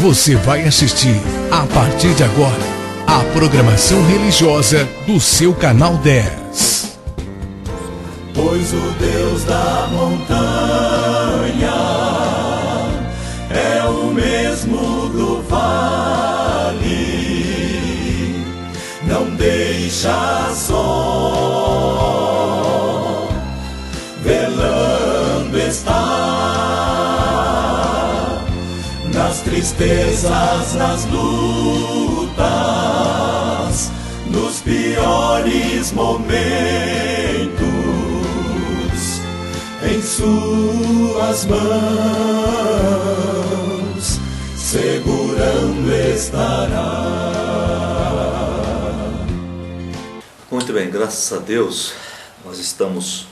Você vai assistir, a partir de agora, a programação religiosa do seu canal 10. Pois o Deus da montanha é o mesmo do vale, não deixa só, velando está, nas tristezas, nas lutas, nos piores momentos, em suas mãos segurando estará. Muito bem, graças a Deus nós estamos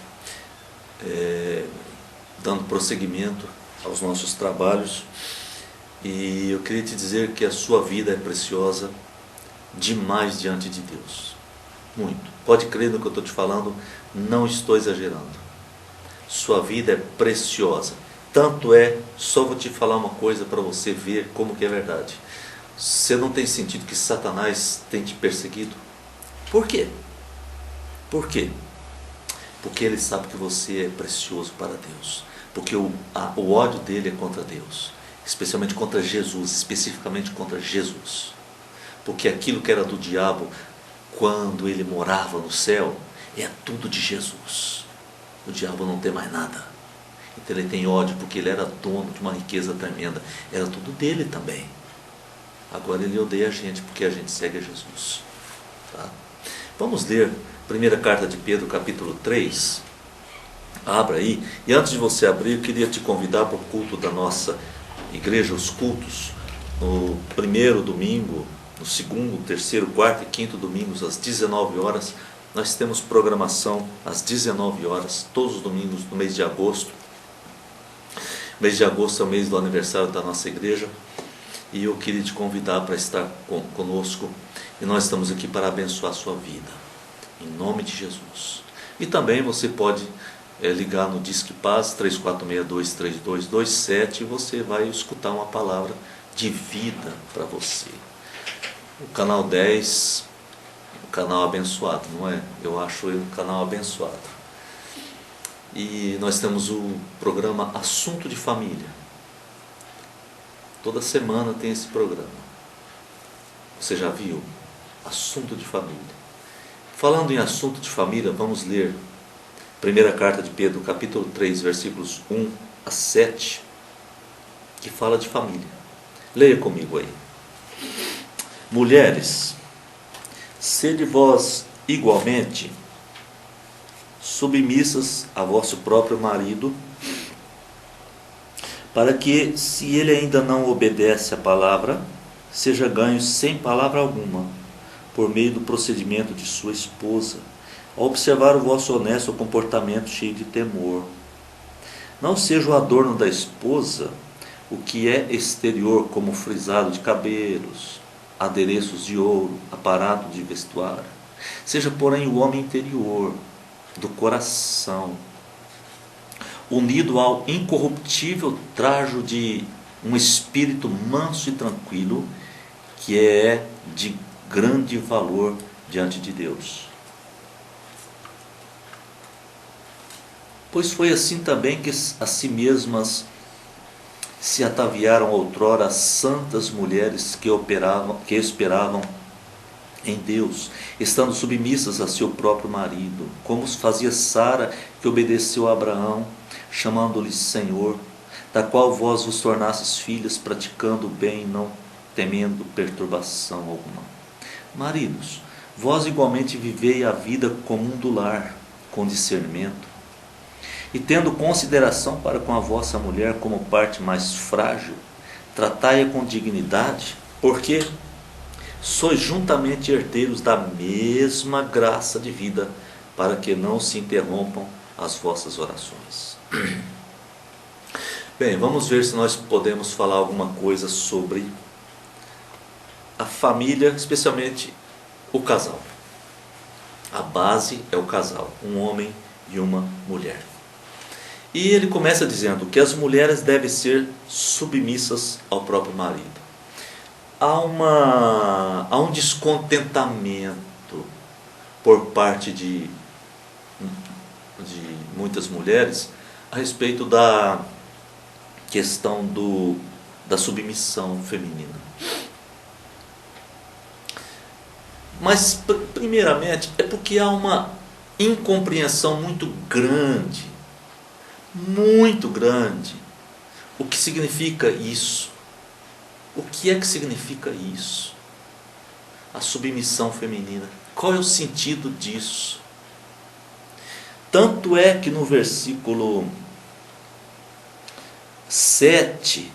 dando prosseguimento aos nossos trabalhos, e eu queria te dizer que a sua vida é preciosa demais diante de Deus, muito. Pode crer no que eu estou te falando, não estou exagerando. Sua vida é preciosa, tanto é, só vou te falar uma coisa para você ver como que é verdade. Você não tem sentido que Satanás tem te perseguido? Por quê? Por quê? Porque ele sabe que você é precioso para Deus, porque o ódio dele é contra Deus, especialmente contra Jesus, especificamente contra Jesus, porque aquilo que era do diabo quando ele morava no céu é tudo de Jesus. O diabo não tem mais nada, então ele tem ódio porque ele era dono de uma riqueza tremenda, era tudo dele também. Agora ele odeia a gente porque a gente segue a Jesus, tá? Vamos ler primeira carta de Pedro, capítulo 3. Abra aí, e antes de você abrir, eu queria te convidar para o culto da nossa igreja, os cultos, no primeiro domingo, no segundo, terceiro, quarto e quinto domingos, às 19 horas, nós temos programação às 19 horas, todos os domingos do mês de agosto. O mês de agosto é o mês do aniversário da nossa igreja, e eu queria te convidar para estar conosco, e nós estamos aqui para abençoar a sua vida, em nome de Jesus. E também você pode ligar no Disque Paz 3462-3227 e você vai escutar uma palavra de vida para você. O canal 10, um canal abençoado, não é? Eu acho ele um canal abençoado. E nós temos o programa Assunto de Família. Toda semana tem esse programa. Você já viu? Assunto de Família. Falando em assunto de família, vamos ler primeira carta de Pedro, capítulo 3, versículos 1 a 7, que fala de família. Leia comigo aí. Mulheres, sede vós igualmente submissas a vosso próprio marido, para que, se ele ainda não obedece à palavra, seja ganho sem palavra alguma, por meio do procedimento de sua esposa, a observar o vosso honesto comportamento cheio de temor. Não seja o adorno da esposa o que é exterior, como frisado de cabelos, adereços de ouro, aparato de vestuário. Seja, porém, o homem interior, do coração, unido ao incorruptível trajo de um espírito manso e tranquilo, que é de grande valor diante de Deus. Pois foi assim também que a si mesmas se ataviaram outrora as santas mulheres que esperavam em Deus, estando submissas a seu próprio marido, como fazia Sara, que obedeceu a Abraão, chamando-lhe Senhor, da qual vós vos tornastes filhas, praticando o bem, não temendo perturbação alguma. Maridos, vós igualmente vivei a vida comum do lar, com discernimento, e tendo consideração para com a vossa mulher como parte mais frágil, tratai-a com dignidade, porque sois juntamente herdeiros da mesma graça de vida, para que não se interrompam as vossas orações. Bem, vamos ver se nós podemos falar alguma coisa sobre a família, especialmente o casal. A base é o casal, um homem e uma mulher. E ele começa dizendo que as mulheres devem ser submissas ao próprio marido. há um descontentamento por parte de muitas mulheres a respeito da questão da submissão feminina. Mas, primeiramente, é porque há uma incompreensão muito grande, o que significa isso. O que é que significa isso? A submissão feminina. Qual é o sentido disso? Tanto é que no versículo 7,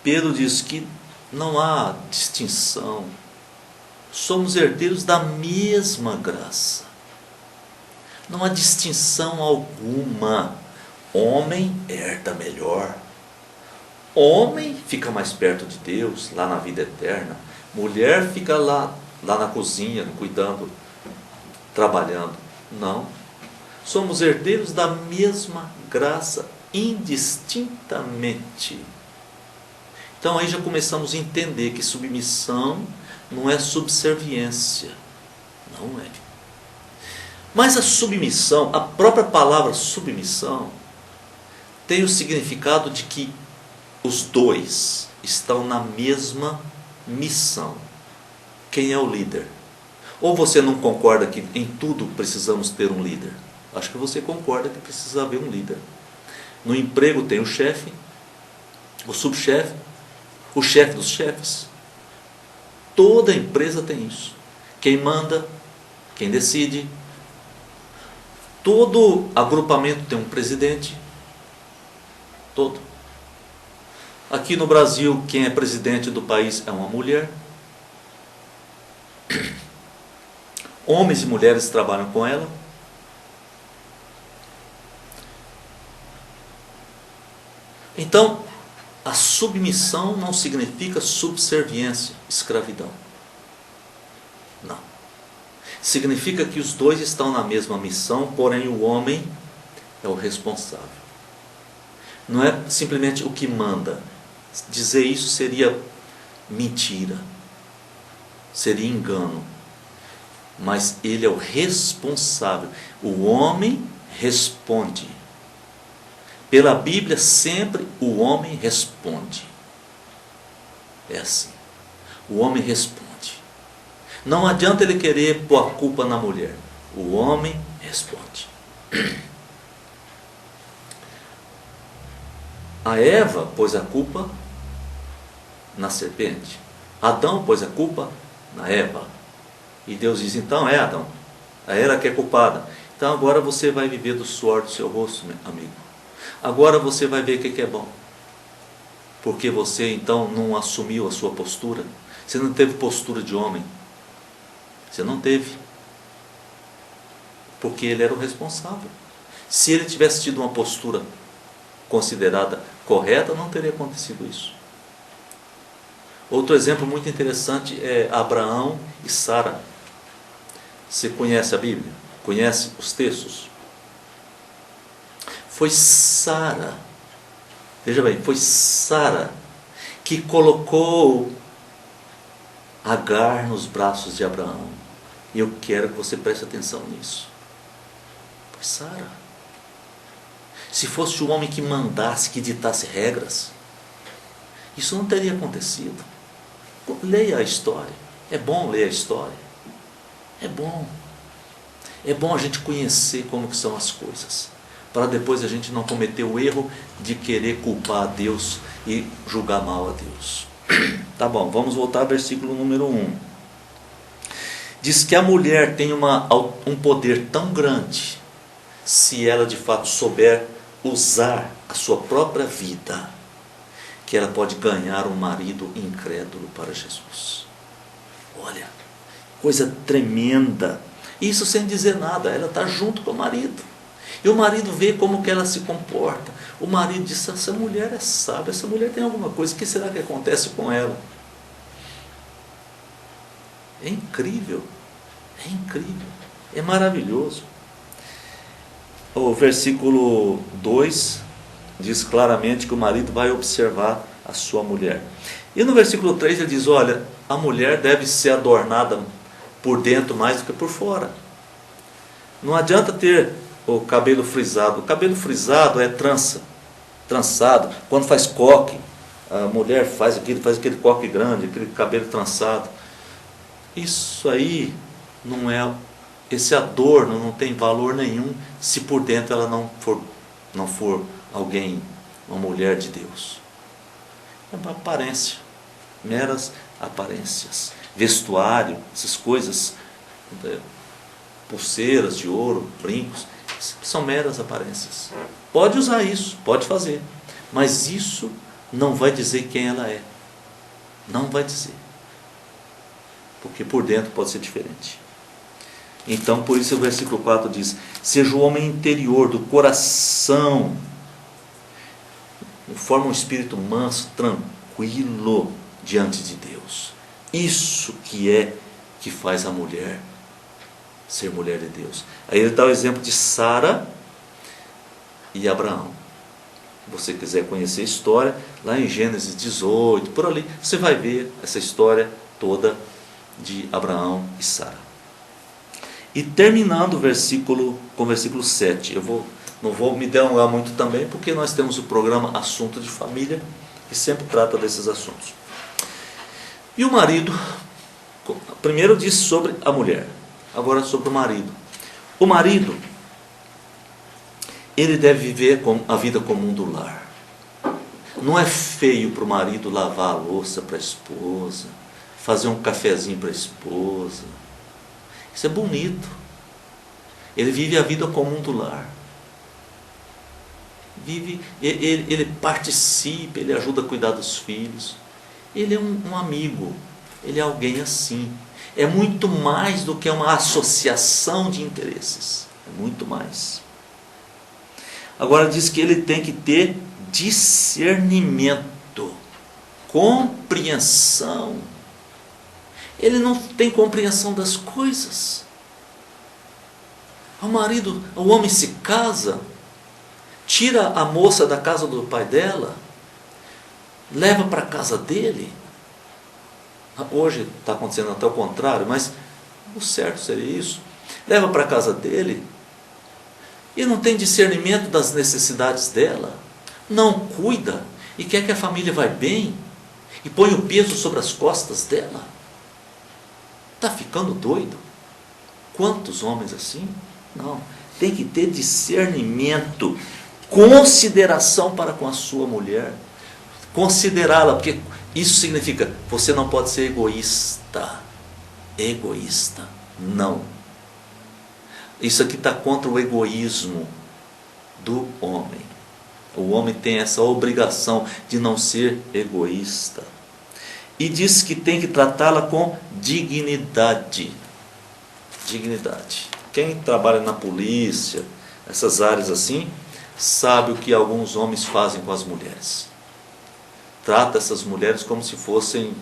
Pedro diz que não há distinção. Somos herdeiros da mesma graça. Não há distinção alguma. Homem herda melhor. Homem fica mais perto de Deus, lá na vida eterna. Mulher fica lá na cozinha, cuidando, trabalhando. Não. Somos herdeiros da mesma graça, indistintamente. Então aí já começamos a entender que submissão não é subserviência. Não é. Mas a submissão, a própria palavra submissão, tem o significado de que os dois estão na mesma missão. Quem é o líder? Ou você não concorda que em tudo precisamos ter um líder? Acho que você concorda que precisa haver um líder. No emprego tem o chefe, o subchefe, o chefe dos chefes. Toda empresa tem isso. Quem manda, quem decide. Todo agrupamento tem um presidente. Todo. Aqui no Brasil, quem é presidente do país é uma mulher. Homens e mulheres trabalham com ela. Então, a submissão não significa subserviência, escravidão. Não. Significa que os dois estão na mesma missão, porém o homem é o responsável. Não é simplesmente o que manda. Dizer isso seria mentira, seria engano. Mas ele é o responsável. O homem responde. Pela Bíblia, sempre o homem responde. É assim. O homem responde. Não adianta ele querer pôr a culpa na mulher. O homem responde. A Eva pôs a culpa na serpente. Adão pôs a culpa na Eva. E Deus diz, então é Adão. É ela que é culpada. Então agora você vai viver do suor do seu rosto, meu amigo. Agora você vai ver o que é bom. Porque você então não assumiu a sua postura. Você não teve postura de homem. Você não teve. Porque ele era o responsável. Se ele tivesse tido uma postura considerada correta, não teria acontecido isso. Outro exemplo muito interessante é Abraão e Sara. Você conhece a Bíblia? Conhece os textos? Foi Sara, veja bem, foi Sara que colocou Agar nos braços de Abraão. E eu quero que você preste atenção nisso. Foi Sara. Se fosse o homem que mandasse, que ditasse regras, isso não teria acontecido. Leia a história. É bom ler a história. É bom. É bom a gente conhecer como que são as coisas, para depois a gente não cometer o erro de querer culpar a Deus e julgar mal a Deus. Tá bom, vamos voltar ao versículo número 1. Diz que a mulher tem um poder tão grande, se ela de fato souber usar a sua própria vida, que ela pode ganhar um marido incrédulo para Jesus. Olha, coisa tremenda. Isso sem dizer nada, ela está junto com o marido. E o marido vê como que ela se comporta. O marido diz, essa mulher é sábia, essa mulher tem alguma coisa, o que será que acontece com ela? É incrível, é maravilhoso. O versículo 2 diz claramente que o marido vai observar a sua mulher. E no versículo 3 ele diz, olha, a mulher deve ser adornada por dentro mais do que por fora. Não adianta ter o cabelo frisado. O cabelo frisado é trançado. Quando faz coque, a mulher faz aquele coque grande, aquele cabelo trançado. Isso aí não é, esse adorno não tem valor nenhum se por dentro ela não for alguém, uma mulher de Deus. É uma aparência, meras aparências. Vestuário, essas coisas, pulseiras de ouro, brincos, são meras aparências. Pode usar isso, pode fazer, mas isso não vai dizer quem ela é. Não vai dizer. Porque por dentro pode ser diferente. Então, por isso o versículo 4 diz, seja o homem interior, do coração, forma um espírito manso, tranquilo diante de Deus. Isso que faz a mulher ser mulher de Deus. Aí ele dá o exemplo de Sara e Abraão. Se você quiser conhecer a história, lá em Gênesis 18, por ali, você vai ver essa história toda de Abraão e Sara. E terminando com o versículo 7, não vou me delongar muito também, porque nós temos o programa Assunto de Família, que sempre trata desses assuntos. E o marido, primeiro disse sobre a mulher, agora sobre o marido. O marido, ele deve viver a vida comum do lar. Não é feio para o marido lavar a louça para a esposa, fazer um cafezinho para a esposa. Isso é bonito. Ele vive a vida comum do lar. Ele participa, ele ajuda a cuidar dos filhos. Ele é um amigo, ele é alguém assim. É muito mais do que uma associação de interesses. É muito mais. Agora diz que ele tem que ter discernimento, compreensão. Ele não tem compreensão das coisas. O homem se casa, tira a moça da casa do pai dela, leva para a casa dele. Hoje está acontecendo até o contrário, mas o certo seria isso. Leva para a casa dele e não tem discernimento das necessidades dela, não cuida e quer que a família vá bem e põe o peso sobre as costas dela. Está ficando doido? Quantos homens assim? Não. Tem que ter discernimento, consideração para com a sua mulher. Considerá-la, porque isso significa, você não pode ser egoísta. Egoísta. Não. Isso aqui está contra o egoísmo do homem. O homem tem essa obrigação de não ser egoísta. E diz que tem que tratá-la com dignidade. Dignidade. Quem trabalha na polícia, essas áreas assim, sabe o que alguns homens fazem com as mulheres. Trata essas mulheres como se fossem...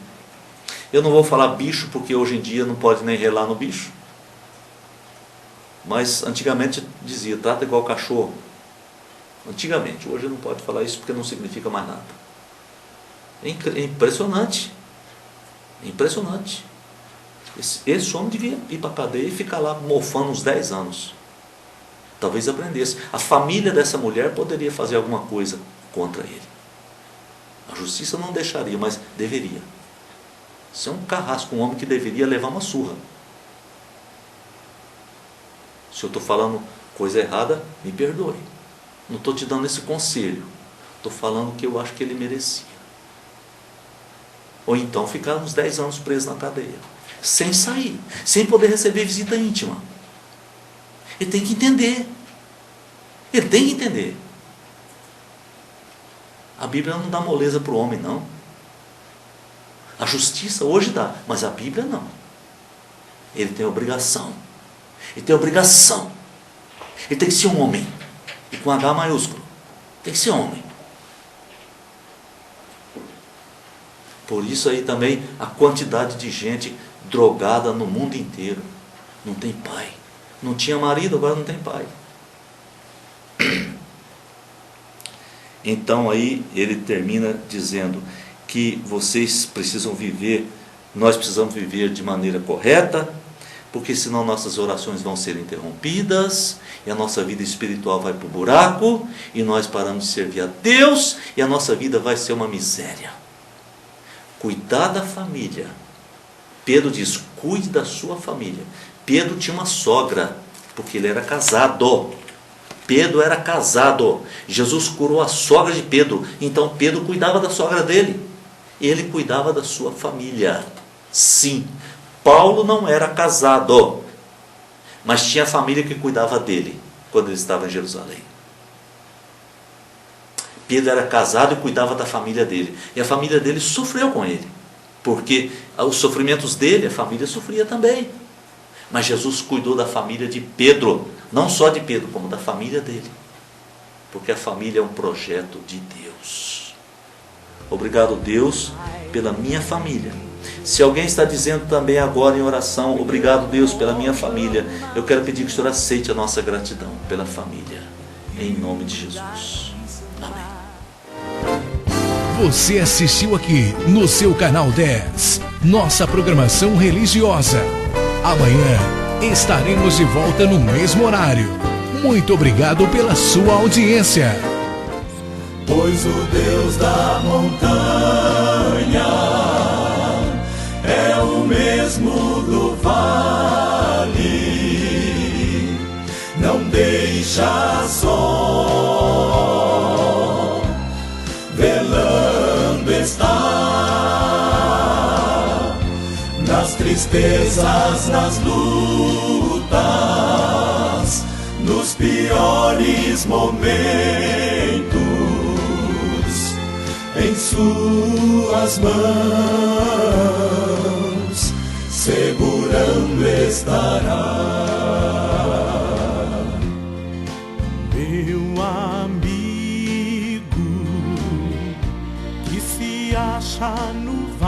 Eu não vou falar bicho, porque hoje em dia não pode nem relar no bicho. Mas antigamente dizia, trata igual cachorro. Antigamente, hoje não pode falar isso porque não significa mais nada. É impressionante. É impressionante. Esse homem devia ir para a cadeia e ficar lá mofando uns 10 anos. Talvez aprendesse. A família dessa mulher poderia fazer alguma coisa contra ele. A justiça não deixaria, mas deveria. Isso é um carrasco, um homem que deveria levar uma surra. Se eu estou falando coisa errada, me perdoe. Não estou te dando esse conselho. Estou falando o que eu acho que ele merecia. Ou então ficar uns 10 anos preso na cadeia, sem sair, sem poder receber visita íntima. Ele tem que entender. Ele tem que entender. A Bíblia não dá moleza para o homem, não. A justiça hoje dá, mas a Bíblia não. Ele tem obrigação. Ele tem obrigação. Ele tem que ser um homem. E com H maiúsculo. Tem que ser homem. Por isso aí também a quantidade de gente drogada no mundo inteiro. Não tem pai. Não tinha marido, agora não tem pai. Então aí ele termina dizendo que vocês precisam viver, nós precisamos viver de maneira correta, porque senão nossas orações vão ser interrompidas, e a nossa vida espiritual vai para o buraco, e nós paramos de servir a Deus, e a nossa vida vai ser uma miséria. Cuidar da família. Pedro diz, cuide da sua família. Pedro tinha uma sogra, porque ele era casado. Pedro era casado. Jesus curou a sogra de Pedro, então Pedro cuidava da sogra dele. Ele cuidava da sua família. Sim, Paulo não era casado, mas tinha a família que cuidava dele quando ele estava em Jerusalém. Pedro era casado e cuidava da família dele, e a família dele sofreu com ele, porque os sofrimentos dele, a família sofria também. Mas Jesus cuidou da família de Pedro, não só de Pedro, como da família dele, porque a família é um projeto de Deus. Obrigado, Deus, pela minha família. Se alguém está dizendo também agora em oração, obrigado, Deus, pela minha família, eu quero pedir que o Senhor aceite a nossa gratidão pela família, em nome de Jesus. Amém. Você assistiu aqui no seu canal 10, nossa programação religiosa. Amanhã estaremos de volta no mesmo horário. Muito obrigado pela sua audiência. Pois o Deus da montanha é o mesmo do vale, não deixa só, velando está, nas tristezas, nas lutas, nos piores momentos, em suas mãos segurando estará. Meu amigo que se acha no